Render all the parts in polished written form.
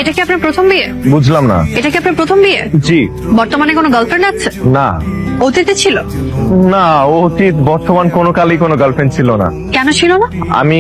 এটা কি আপনার প্রথম বিয়ে? বুঝলাম না। এটা কি আপনার প্রথম বিয়ে? জি। বর্তমানে কোনো গার্লফ্রেন্ড আছে? না অতীতে ছিল? না, অতীত বর্তমান কোনো কালই কোনো গার্লফ্রেন্ড ছিল না। কেন ছিল না? আমি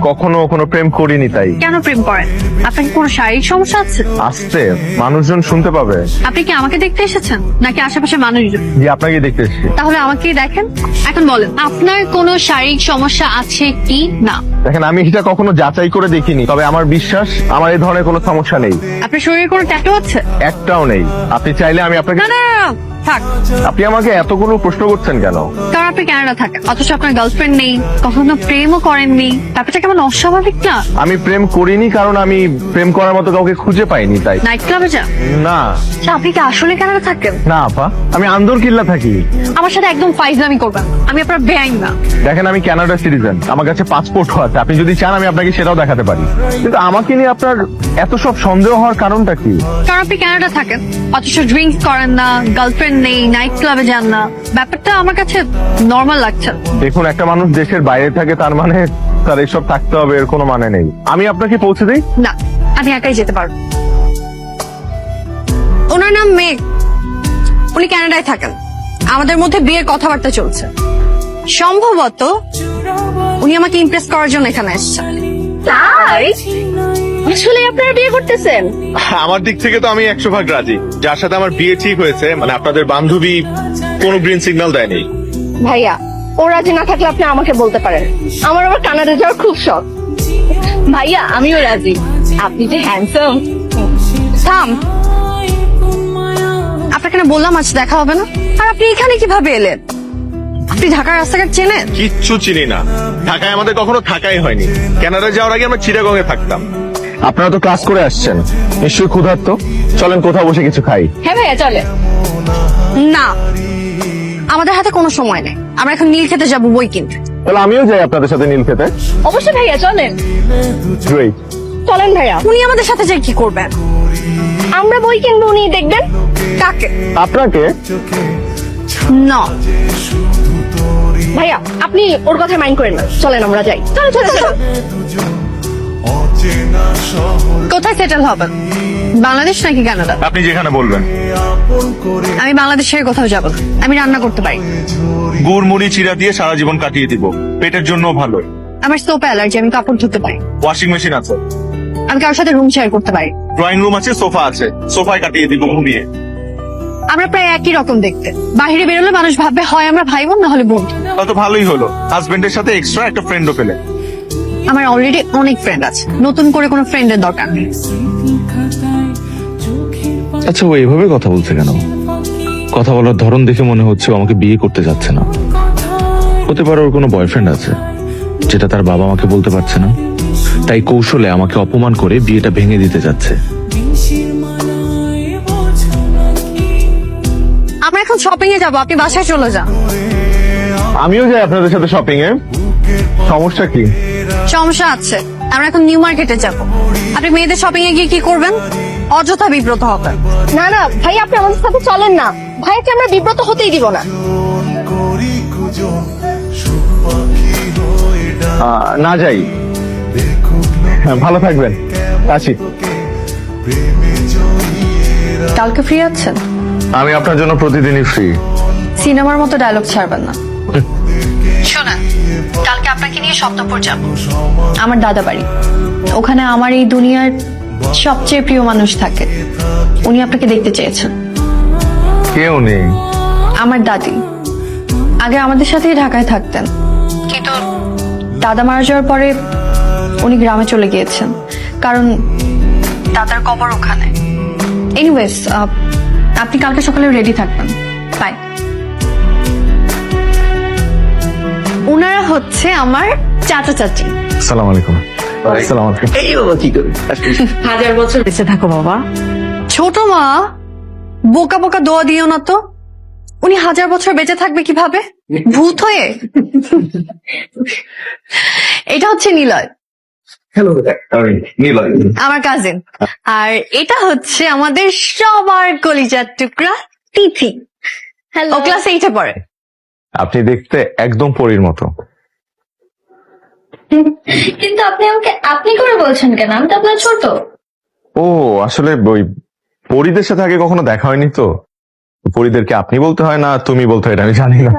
কখনো কোনো প্রেম করিনি তাই। কেন প্রেম করেন? আপনার কি কোনো শারীরিক সমস্যা আছে? আসতে মানুষজন শুনতে পাবে। আপনি কি আমাকে দেখতে এসেছেন নাকি আশেপাশে মানুষজন? জি, আপনাকে দেখতে এসেছি। তাহলে আমাকেই দেখেন। এখন বলেন আপনার কোনো শারীরিক সমস্যা আছে কি না? দেখেন, আমি এটা কখনো যাচাই করে দেখিনি, তবে আমার বিশ্বাস আমার এই ধরনের কোনো সমস্যা নেই। আপনার শরীরে কোনো ট্যাটু আছে? একটাও নেই। আপনি চাইলে আমি আপনাকে। না না না, না, থাক। আপনি আমাকে এতগুলো প্রশ্ন করছেন কেন? কারণ আপনি কানাডা থাকেন, অথচ আপনার গার্লফ্রেন্ড নেই, কখনো প্রেমও করেননি। ব্যাপারটা কেমন অস্বাভাবিক না? আমি প্রেম করিনি কারণ আমি প্রেম করার মতো কাউকে খুঁজে পাইনি তাই। নাইট ক্লাবে যান? না আচ্ছা, আপনি কি আসলে কানাডা থাকেন? না আপা, আমি আন্দরকিল্লা থাকি। আমার সাথে একদম ফাইজলামি করবেন, আমি আপনার বেআইন না। দেখেন, আমি কানাডা সিটিজেন, আমার কাছে পাসপোর্টও আছে। আপনি যদি চান আমি আপনাকে সেটাও দেখাতে পারি। কিন্তু আমাকে নিয়ে আপনার এত সব সন্দেহ হওয়ার কারণটা কি? কারণ আপনি কানাডা থাকেন, অথচ ড্রিঙ্কস করেন না, গার্লফ্রেন্ড নেই, নাইট ক্লাবে যান না। ব্যাপারটা আমার কাছে নর্মাল লাগছে। দেখুন, একটা মানুষ দেশের বাইরে থাকে তার মানে তার এসব থাকতে হবে এর কোনো মানে নেই। আমি আপনাকে পৌঁছে দিই। না, আমি একাই যেতে পারবো। ওনার নাম মেঘ, উনি কানাডায় থাকেন। আমাদের মধ্যে বিয়ের কথাবার্তা চলছে। সম্ভবত উনি আমাকে ইমপ্রেস করার জন্য এখানে এসেছেন। তাই আসলে আপনারা বিয়ে করতেছেন? আমার দিক থেকে তো আমি 100% রাজি। যার সাথে আমার বিয়ে ঠিক হয়েছে, মানে আপনাদের বান্ধবী, কোনো গ্রিন সিগন্যাল দেয়নি। ভাইয়া, ও রাজি না থাকলে আপনি আমাকে বলতে পারেন। আমার আবার কানাডা যাওয়ার খুব শখ। ভাইয়া, আমিও রাজি। আপনি যে হ্যান্ডসাম। থাম, আপনাকে না বললাম আজ দেখা হবে না? আর আপনি এখানে কিভাবে এলেন? আপনি ঢাকার রাস্তাঘাট চেনেন? কিচ্ছু চিনি না। ঢাকায় আমাদের কখনো থাকাই হয়নি। কানাডা যাওয়ার আগে আমরা চিটাগংয়ে থাকতাম। আপনারা তো ক্লাস করে আসছেন, নিশ্চয়ই ক্ষুধার্ত। চলেন কোথাও বসে কিছু খাই। হ্যাঁ ভাইয়া, চলে। না, আমাদের হাতে কোনো সময় নেই। আমরা এখন নীল খেতে যাবো বই কিনতে। তাহলে আমিও যাই আপনাদের সাথে নীল খেতে। অবশ্যই ভাইয়া, চলেন। গ্রেট। চলেন ভাইয়া। উনি আমাদের সাথে যাই কি করবেন? আমরা বই কিনবো, উনি দেখবেন। কাকে? আপনাকে? না ভাইয়া, আপনি ওর কথা মাইন্ড করেন না। চলেন আমরা যাই। চলো চলো চলো। কোথায় সেটেল হবেন? বাংলাদেশ নাকি কানাডা? আপনি যেখানে বলবেন। আমি বাংলাদেশের কোথাও যাব না। আমি রান্না করতে পারি। গুড় মুড়ি চিরা দিয়ে সারা জীবন কাটিয়ে দিব। পেটের জন্য ভালো। আমার সোপ অ্যালার্জি, আমি কাপড় ধুতে পারি। ওয়াশিং মেশিন আছে। আমি কারোর সাথে রুম শেয়ার করতে পারি। ড্রয়িং রুম আছে, সোফা আছে। সোফায় কাটিয়ে দিব ঘুমিয়ে। আমরা প্রায় একই রকম দেখতে। বাইরে বেরোলে মানুষ ভাববে হয় আমরা ভাই বোন, না হলে বোন। তা তো ভালোই হলো, হাজবেন্ডের সাথে এক্সট্রা একটা ফ্রেন্ডও পেলে। আমার অলরেডি অনেক ফ্রেন্ড আছে, নতুন করে কোনো ফ্রেন্ডের দরকার নেই। আচ্ছা, ও এভাবে কথা বলছে কেন? কথা বলার ধরন দেখে মনে হচ্ছে ও আমাকে বিয়ে করতে যাচ্ছে না। হতে পারে ওর কোনো বয়ফ্রেন্ড আছে, যেটা তার বাবা আমাকে বলতে পারছে না, তাই কৌশলে আমাকে অপমান করে বিয়েটা ভেঙে দিতে যাচ্ছে। আমরা এখন শপিং এ যাবো, আপনি বাসায় চলে যান। আমিও যাই আপনাদের সাথে শপিং এ। সমস্যা কি? সমস্যা আছে। আমরা এখন নিউ মার্কেটে যাব। আপনি মেয়েদের শপিং এ গিয়ে কি করবেন? অযথা বিব্রত হবেন। না না ভাইয়া, আপনি আমাদের সাথে চলেন না। ভাইয়াকে আমরা বিব্রত হতেই দিব না। না যাই। হ্যাঁ, ভালো থাকবেন। আছি। কালকে ফ্রি আছেন? আমি আপনার জন্য প্রতিদিনই ফ্রি। সিনেমার মতো ডায়লগ ছাড়বেন না। শোনেন, কালকে আপনাকে নিয়ে সপ্তপুর যাব। আমার দাদা বাড়ি ওখানে। আমার এই দুনিয়ার সবচেয়ে প্রিয় মানুষ থাকে। উনি আপনাকে দেখতে চেয়েছেন। কেউ নেই। আমার দাদি আগে আমাদের সাথেই ঢাকায় থাকতেন, কিন্তু দাদা মারা যাওয়ার পরে উনি গ্রামে চলে গিয়েছেন, কারণ দাদার কবর ওখানে। এনিওয়েজ, আপনি কালকে সকালে রেডি থাকবেন। বাই। ওনারা হচ্ছে আমার চাচা চাচি। আসসালামু আলাইকুম। আসসালামু আলাইকুম। এই বাবা, কি করবি? 1000 বছর বেঁচে থাকো বাবা। ছোট মা, বোকা বোকা দোয়া দিও না তো। উনি 1000 বছর বেঁচে থাকবে কিভাবে? ভূত হয়ে? এটা হচ্ছে নিলয়, হ্যালো, নিলয়। আমার কাজিন। আর এটা হচ্ছে আমাদের সবার কলিজার টুকরা তিথি। ও ক্লাস 8-এ পড়ে। আপনি দেখতে একদম পরীর মতো। কিন্তু আপনি আমাকে আপনি করে বলছেন কেন? আমি তো আপনার ছোট। ও আসলে ওই পরিদের সাথে আগে কখনো দেখা হয়নি তো, পরিদেরকে আপনি বলতে হয় না তুমি বলতে হয় এটা আমি জানি না।